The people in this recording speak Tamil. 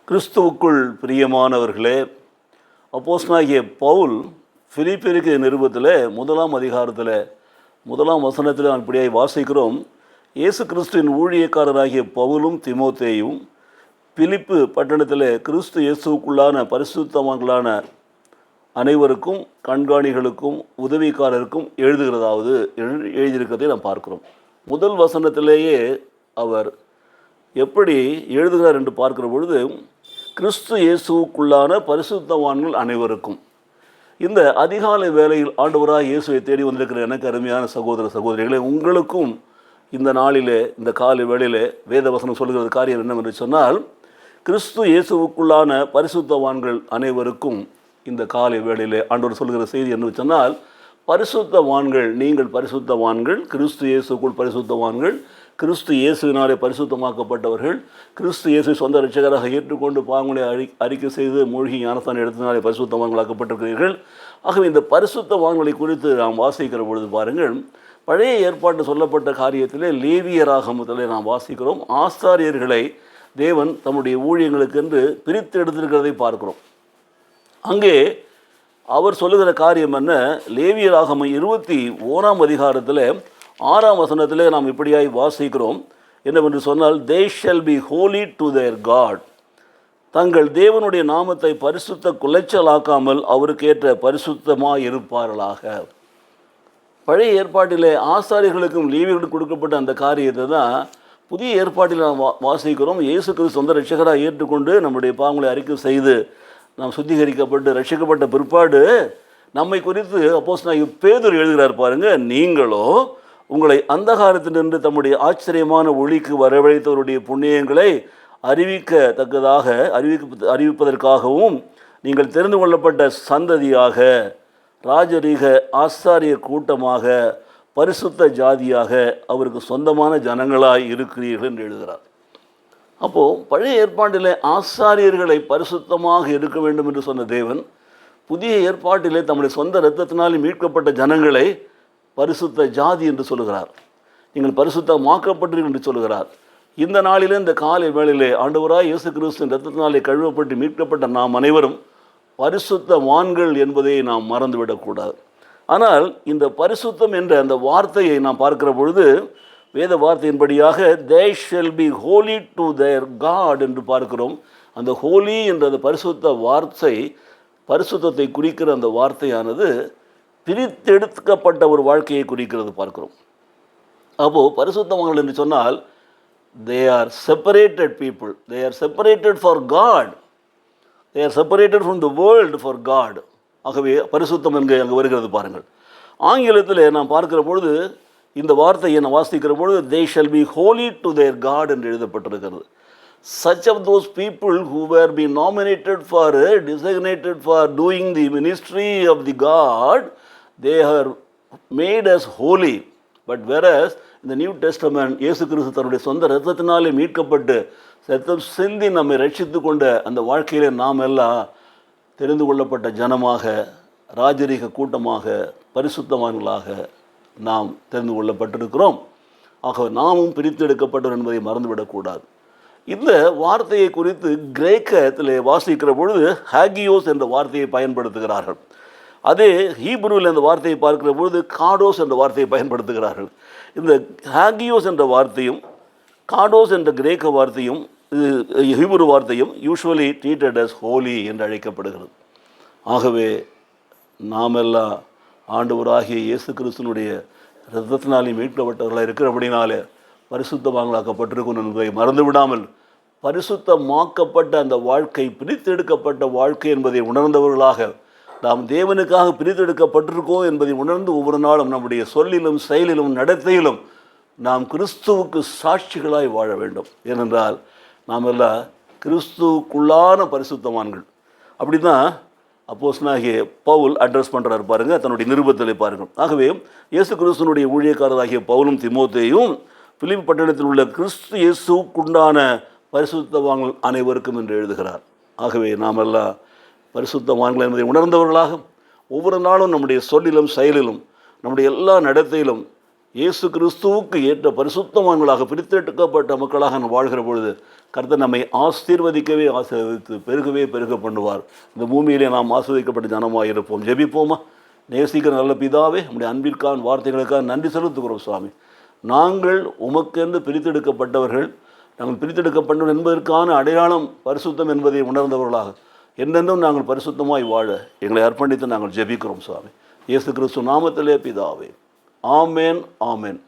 கிறிஸ்துவுக்குள் பிரியமானவர்களே, அப்போஸ்தலனாகிய பவுல் பிலிப்பியருக்கு நிருபத்தில் 1ஆம் அதிகாரத்தில் 1ஆம் வசனத்தில் நான் இப்படியாய் வாசிக்கிறோம். இயேசு கிறிஸ்துவின் ஊழியக்காரராகிய பவுலும் தீமோத்தேயும் பிலிப்பு பட்டணத்தில் கிறிஸ்து இயேசுவுக்குள்ளான பரிசுத்தவான்களான அனைவருக்கும், கண்காணிகளுக்கும், உதவிக்காரருக்கும் எழுதியிருக்கிறதை நாம் பார்க்கிறோம். முதல் வசனத்திலேயே அவர் எப்படி எழுதுகிறார் என்று பார்க்கிற பொழுது, கிறிஸ்து இயேசுவுக்குள்ளான பரிசுத்தவான்கள் அனைவருக்கும். இந்த அதிகாலை வேளையில் ஆண்டவராக இயேசுவை தேடி வந்திருக்கிற எனக்கு அருமையான சகோதர சகோதரிகளே, உங்களுக்கும் இந்த நாளிலே, இந்த காலை வேளையிலே வேதவசனம் சொல்லுகிறது காரியம் என்னவென்று சொன்னால், கிறிஸ்து இயேசுவுக்குள்ளான பரிசுத்தவான்கள் அனைவருக்கும் இந்த காலை வேளையிலே ஆண்டவர் சொல்லுகிற செய்தி என்னன்னு சொன்னால், பரிசுத்தவான்கள், நீங்கள் பரிசுத்தவான்கள், கிறிஸ்து இயேசுக்குள் பரிசுத்தவான்கள், கிறிஸ்து இயேசுவினாலே பரிசுத்தமாக்கப்பட்டவர்கள், கிறிஸ்து இயேசு சொந்த இரட்சகராக ஏற்றுக்கொண்டு பாவங்களை அறிக்கை செய்து மூழ்கி ஞானஸ்தானம் எடுத்தனாலே பரிசுத்தவான்களாக்கப்பட்டிருக்கிறீர்கள். ஆகவே இந்த பரிசுத்தவான்களை குறித்து நாம் வாசிக்கிற பொழுது பாருங்கள், பழைய ஏற்பாட்டு சொல்லப்பட்ட காரியத்திலே லேவியராகமத்திலே நாம் வாசிக்கிறோம். ஆசாரியர்களை தேவன் தம்முடைய ஊழியங்களுக்கென்று பிரித்து எடுத்திருக்கிறதை பார்க்கிறோம். அங்கே அவர் சொல்லுகிற காரியம் என்ன? லேவியராகமம் 21ஆம் அதிகாரத்தில் 6ஆம் வசனத்தில் நாம் இப்படியாய் வாசிக்கிறோம். என்னவென்று சொன்னால், they shall be holy to their God. தங்கள் தேவனுடைய நாமத்தை பரிசுத்த குலைச்சலாக்காமல் அவருக்கேற்ற பரிசுத்தமாக இருப்பார்களாக. பழைய ஏற்பாட்டிலே ஆசாரியர்களுக்கும் லேவியர்களுக்கும் கொடுக்கப்பட்ட அந்த காரியத்தை தான் புதிய ஏற்பாட்டில் நாம் வாசிக்கிறோம். இயேசு கிறிஸ்து சொந்த இரட்சகராக ஏற்றுக்கொண்டு நம்முடைய பாவங்களை அறிக்கை செய்து நாம் சுத்திகரிக்கப்பட்டு ரட்சிக்கப்பட்ட பிற்பாடு நம்மை குறித்து அப்போஸ்தலனாகிய பேதுரு எழுதுகிறார் பாருங்க, நீங்களோ உங்களை அந்தகாரத்தினின்று தம்முடைய ஆச்சரியமான ஒளிக்கு வரவழைத்தவருடைய புண்ணியங்களை அறிவிப்பதற்காகவும் நீங்கள் தெரிந்து கொள்ளப்பட்ட சந்ததியாக, ராஜரீக ஆசாரிய கூட்டமாக, பரிசுத்த ஜாதியாக, அவருக்கு சொந்தமான ஜனங்களாய் இருக்கிறீர்கள் என்று எழுதுகிறார். அப்போது பழைய ஏற்பாட்டிலே ஆசாரியர்களை பரிசுத்தமாக இருக்க வேண்டும் என்று சொன்ன தேவன், புதிய ஏற்பாட்டிலே தம்முடைய சொந்த இரத்தத்தினாலே மீட்கப்பட்ட ஜனங்களை பரிசுத்த ஜாதி என்று சொல்லுகிறார். நீங்கள் பரிசுத்தமாக்கப்பட்டீர்கள் என்று சொல்லுகிறார். இந்த நாளிலே, இந்த காலை வேளையிலே ஆண்டவராய் இயேசு கிறிஸ்துவின் இரத்தத்தினாலே கழுவப்பட்டு மீட்கப்பட்ட நாம் அனைவரும் பரிசுத்தவான்கள் என்பதை நாம் மறந்துவிடக்கூடாது. ஆனால் இந்த பரிசுத்தம் என்ற அந்த வார்த்தையை நாம் பார்க்கிற பொழுது, வேத வார்த்தையின்படியாக they shall be holy to their God என்று பார்க்கிறோம். அந்த ஹோலி என்ற அந்த பரிசுத்த வார்த்தை, பரிசுத்தத்தை குறிக்கிற அந்த வார்த்தையானது பிரித்தெடுக்கப்பட்ட ஒரு வாழ்க்கையை குறிக்கிறது பார்க்கிறோம். அப்போது பரிசுத்தவான்கள் என்று சொன்னால், they are separated people, they are separated for God, they are separated from the world for God. ஆகவே பரிசுத்தம் என்க அங்கே வருகிறது பாருங்கள். ஆங்கிலத்தில் நாம் பார்க்கிற பொழுது இந்த வார்த்தையை நான் வாசிக்கிற பொழுது they shall be holy to their God என்று எழுதப்பட்டிருக்கிறது. Such of those people who were being nominated for, designated for doing the ministry of the God, they are made as holy. But whereas in the New Testament, இயேசு கிறிஸ்து தன்னுடைய சொந்த இரத்தத்தினாலே மீட்கப்பட்டு இரத்தம் சிந்தி நம்மை ரட்சித்து கொண்ட அந்த வாழ்க்கையிலே நாம் எல்லாம் தெரிந்து கொள்ளப்பட்ட ஜனமாக, ராஜரீக கூட்டமாக, பரிசுத்தவான்களாக நாம் தெரிந்து கொள்ளப்பட்டிருக்கிறோம். ஆக நாமும் பிரித்தெடுக்கப்பட்டோம் என்பதை மறந்துவிடக்கூடாது. இந்த வார்த்தையை குறித்து கிரேக்கத்தில் வாசிக்கிற பொழுது ஹாகியோஸ் என்ற வார்த்தையை பயன்படுத்துகிறார்கள். அதே ஹீப்ருவில் அந்த வார்த்தையை பார்க்கிற பொழுது காடோஸ் என்ற வார்த்தையை பயன்படுத்துகிறார்கள். இந்த ஹாகியோஸ் என்ற வார்த்தையும் காடோஸ் என்ற கிரேக்க வார்த்தையும் ஹீப்ரு வார்த்தையும் யூஸ்வலி ட்ரீட்டட் அஸ் ஹோலி என்று அழைக்கப்படுகிறது. ஆகவே நாமெல்லாம் ஆண்டவராகிய இயேசு கிறிஸ்துனுடைய இரத்தத்தினாலே மீட்கப்பட்டவர்களாக இருக்கிறபடினாலே பரிசுத்தவான்களாக்கப்பட்டிருக்கும் என்பதை மறந்துவிடாமல், பரிசுத்தமாக்கப்பட்ட அந்த வாழ்க்கை, பிரித்தெடுக்கப்பட்ட வாழ்க்கை என்பதை உணர்ந்தவர்களாக, நாம் தேவனுக்காக பிரித்தெடுக்கப்பட்டிருக்கோம் என்பதை உணர்ந்து ஒவ்வொரு நாளும் நம்முடைய சொல்லிலும் செயலிலும் நடத்தையிலும் நாம் கிறிஸ்துவுக்கு சாட்சிகளாய் வாழ வேண்டும். ஏனென்றால் நாம் எல்லாம் கிறிஸ்துவுக்குள்ளான பரிசுத்தவான்கள். அப்படி தான் அப்போஸ்தலனாகிய பவுல் அட்ரஸ் பண்ணுறாரு பாருங்கள், தன்னுடைய நிருபத்தில் பாருங்கள். ஆகவே இயேசு கிறிஸ்துவனுடைய ஊழியக்காரராகிய பவுலும் தீமோத்தேயும் பிலிப்பி பட்டணத்தில் உள்ள கிறிஸ்து இயேசுக்குண்டான பரிசுத்தவான்கள் அனைவருக்கும் என்று எழுதுகிறார். ஆகவே நாம் எல்லாம் பரிசுத்தவான்கள் என்பதை உணர்ந்தவர்களாக ஒவ்வொரு நாளும் நம்முடைய சொல்லிலும் செயலிலும் நம்முடைய எல்லா நடத்தையிலும் இயேசு கிறிஸ்துவுக்கு ஏற்ற பரிசுத்தவான்களாக பிரித்தெடுக்கப்பட்ட மக்களாக நாம் வாழ்கிற பொழுது கர்த்தர் நம்மை ஆசீர்வதிக்கவே ஆசீர்வதித்து பெருகவே பெருக பண்ணுவார். இந்த பூமியிலே நாம் ஆசீர்வதிக்கப்பட்ட ஜனமாக இருப்போம். ஜெபிப்போமா? நேசிக்கிற நல்ல பிதாவே, நம்முடைய அன்பிற்கான வார்த்தைகளுக்காக நன்றி செலுத்துகிறோம் சுவாமி. நாங்கள் உமக்கென்று பிரித்தெடுக்கப்பட்டவர்கள், நாங்கள் பிரித்தெடுக்கப்பட்டோம் என்பதற்கான அடையாளம் பரிசுத்தம் என்பதை உணர்ந்தவர்களாக என்றென்றும் நாங்கள் பரிசுத்தமாய் வாழ எங்களை அர்ப்பணித்து நாங்கள் ஜெபிக்கிறோம் சுவாமி. இயேசு கிறிஸ்து நாமத்திலே பிதாவே, ஆமேன், ஆமேன்.